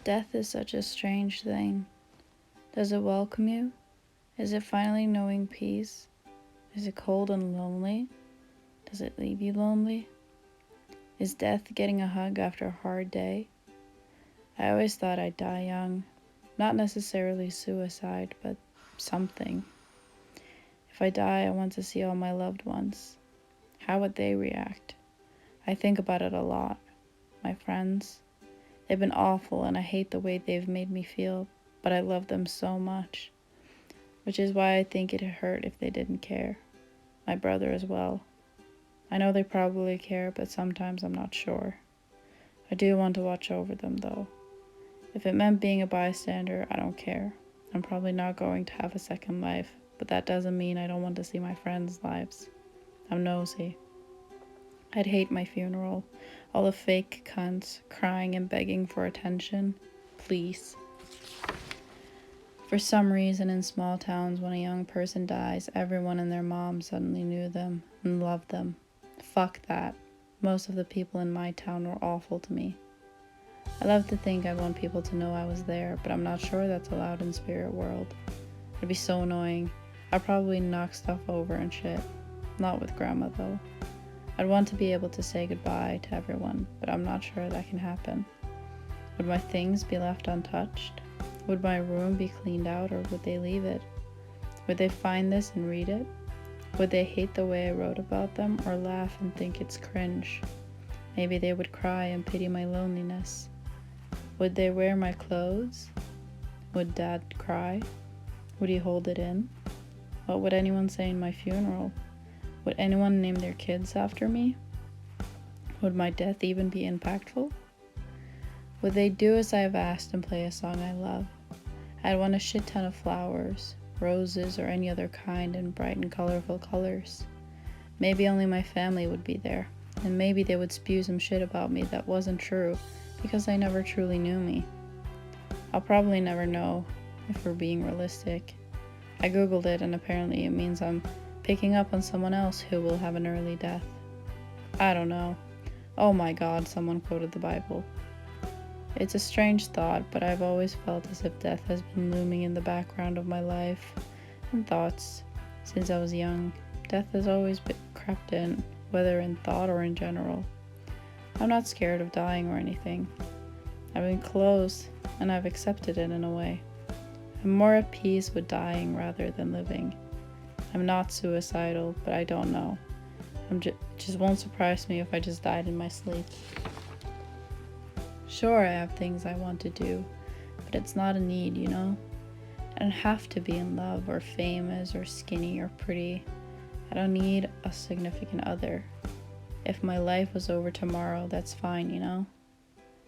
Death is such a strange thing. Does it welcome you? Is it finally knowing peace? Is it cold and lonely? Does it leave you lonely? Is death getting a hug after a hard day? I always thought I'd die young. Not necessarily suicide, but something. If I die, I want to see all my loved ones. How would they react? I think about it a lot. My friends. They've been awful and I hate the way they've made me feel, but I love them so much. Which is why I think it'd hurt if they didn't care. My brother as well. I know they probably care, but sometimes I'm not sure. I do want to watch over them though. If it meant being a bystander, I don't care. I'm probably not going to have a second life, but that doesn't mean I don't want to see my friends' lives. I'm nosy. I'd hate my funeral. All the fake cunts crying and begging for attention. Please. For some reason in small towns when a young person dies, everyone and their mom suddenly knew them and loved them. Fuck that. Most of the people in my town were awful to me. I love to think I want people to know I was there, but I'm not sure that's allowed in spirit world. It'd be so annoying. I'd probably knock stuff over and shit. Not with grandma though. I'd want to be able to say goodbye to everyone, but I'm not sure that can happen. Would my things be left untouched? Would my room be cleaned out, or would they leave it? Would they find this and read it? Would they hate the way I wrote about them, or laugh and think it's cringe? Maybe they would cry and pity my loneliness. Would they wear my clothes? Would Dad cry? Would he hold it in? What would anyone say in my funeral? Would anyone name their kids after me? Would my death even be impactful? Would they do as I have asked and play a song I love? I'd want a shit ton of flowers, roses, or any other kind in bright and colorful colors. Maybe only my family would be there, and maybe they would spew some shit about me that wasn't true because they never truly knew me. I'll probably never know if we're being realistic. I googled it and apparently it means I'm picking up on someone else who will have an early death. I don't know. Oh my God, someone quoted the Bible. It's a strange thought, but I've always felt as if death has been looming in the background of my life and thoughts. Since I was young, death has always been crept in, whether in thought or in general. I'm not scared of dying or anything. I've been close, and I've accepted it in a way. I'm more at peace with dying rather than living. I'm not suicidal, but I don't know. Just won't surprise me if I just died in my sleep. Sure, I have things I want to do, but it's not a need, you know? I don't have to be in love or famous or skinny or pretty. I don't need a significant other. If my life was over tomorrow, that's fine, you know?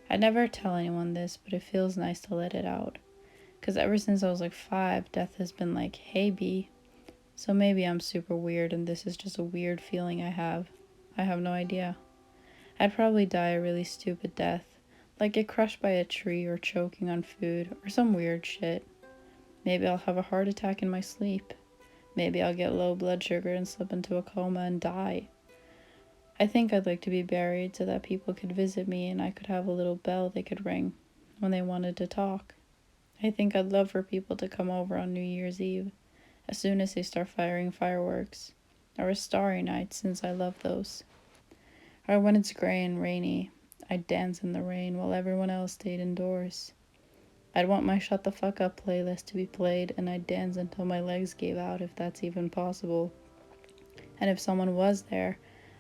I'd never tell anyone this, but it feels nice to let it out. 'Cause ever since I was like 5, death has been like, hey B. So maybe I'm super weird and this is just a weird feeling I have. I have no idea. I'd probably die a really stupid death. Like get crushed by a tree or choking on food or some weird shit. Maybe I'll have a heart attack in my sleep. Maybe I'll get low blood sugar and slip into a coma and die. I think I'd like to be buried so that people could visit me and I could have a little bell they could ring when they wanted to talk. I think I'd love for people to come over on New Year's Eve as soon as they start firing fireworks, or a starry night since I love those. Or when it's gray and rainy, I'd dance in the rain while everyone else stayed indoors. I'd want my Shut the Fuck Up playlist to be played and I'd dance until my legs gave out if that's even possible. And if someone was there,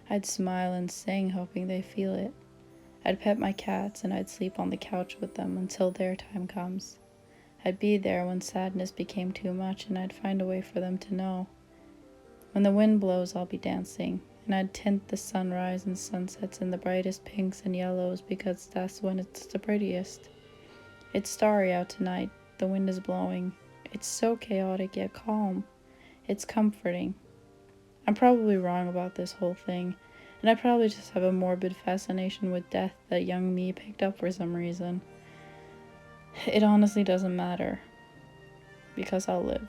I'd smile and sing hoping they feel it. I'd pet my cats and I'd sleep on the couch with them until their time comes. I'd be there when sadness became too much and I'd find a way for them to know. When the wind blows, I'll be dancing, and I'd tint the sunrise and sunsets in the brightest pinks and yellows because that's when it's the prettiest. It's starry out tonight, the wind is blowing. It's so chaotic yet calm. It's comforting. I'm probably wrong about this whole thing, and I probably just have a morbid fascination with death that young me picked up for some reason. It honestly doesn't matter, because I'll live.